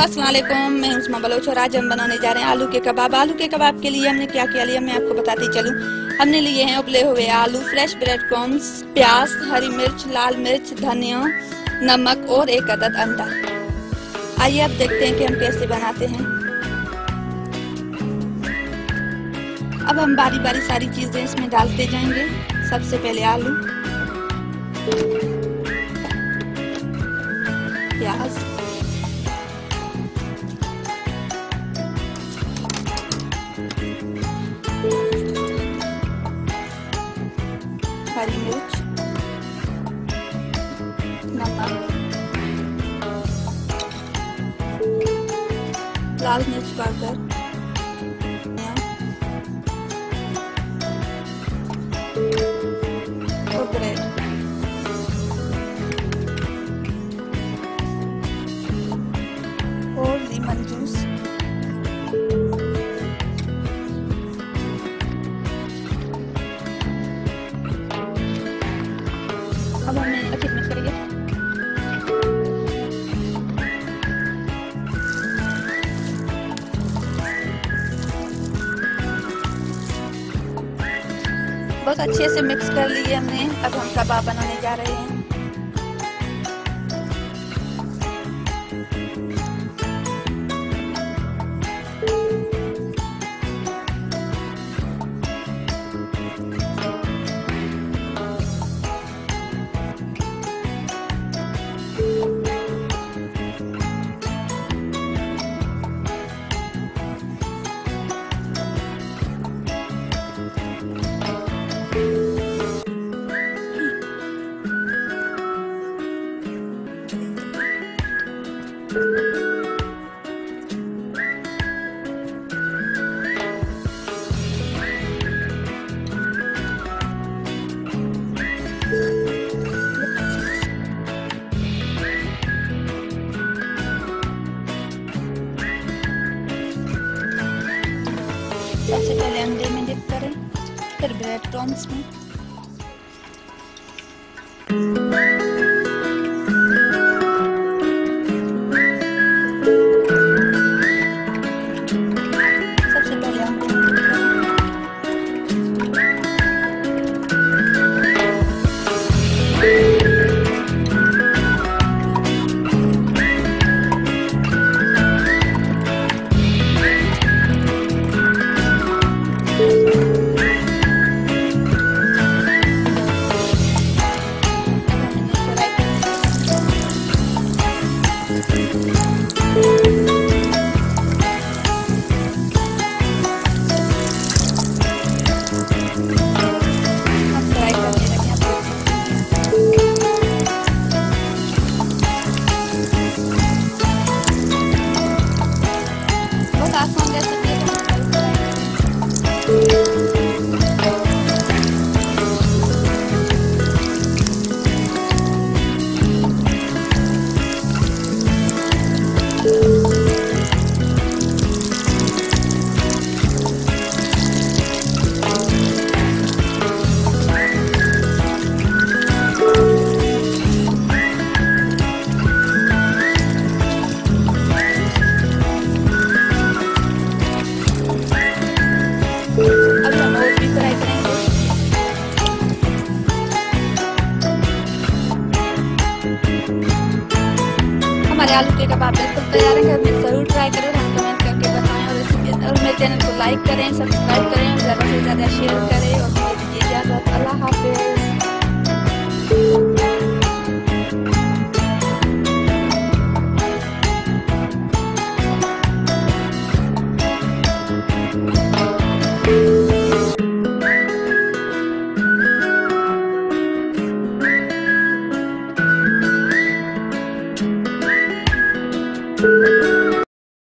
अस्सलाम वालेकुम, मैं उस्मा बलोच और आज हम बनाने जा रहे हैं आलू के कबाब। आलू के कबाब के लिए हमने क्या क्या लिया मैं आपको बताती चलूँ। हमने लिए हैं उबले हुए आलू, फ्रेश ब्रेड क्रम्स, प्याज, हरी मिर्च, लाल मिर्च, धनिया, नमक और एक अदद अंडा। आइए अब देखते हैं कि हम कैसे बनाते हैं। अब हम बारी बारी सारी चीजें इसमें डालते जाएंगे। सबसे पहले आलू, प्याज, हरी मिर्च, नमक, लाल मिर्च पाउडर, और ब्रेड। और लेमन जूस। अब हमें अच्छे से मिक्स करेंगे। बहुत अच्छे से मिक्स कर लिए हमने। अब हम कबाब बनाने जा रहे हैं। सबसे पहले अंडे में डिप करें, फिर ब्रेड क्रम्स में, सबसे पहले अंडे में डिप करें, हमारे आलू के कबाब बिल्कुल तैयार है। घर में ज़रूर ट्राई करें और हम कमेंट करके बताएं और मेरे चैनल को लाइक करें, सब्सक्राइब करें, ज़्यादा से ज़्यादा शेयर करें और मुझे दीजिए इजाज़त। अल्लाह हाफ़िज़।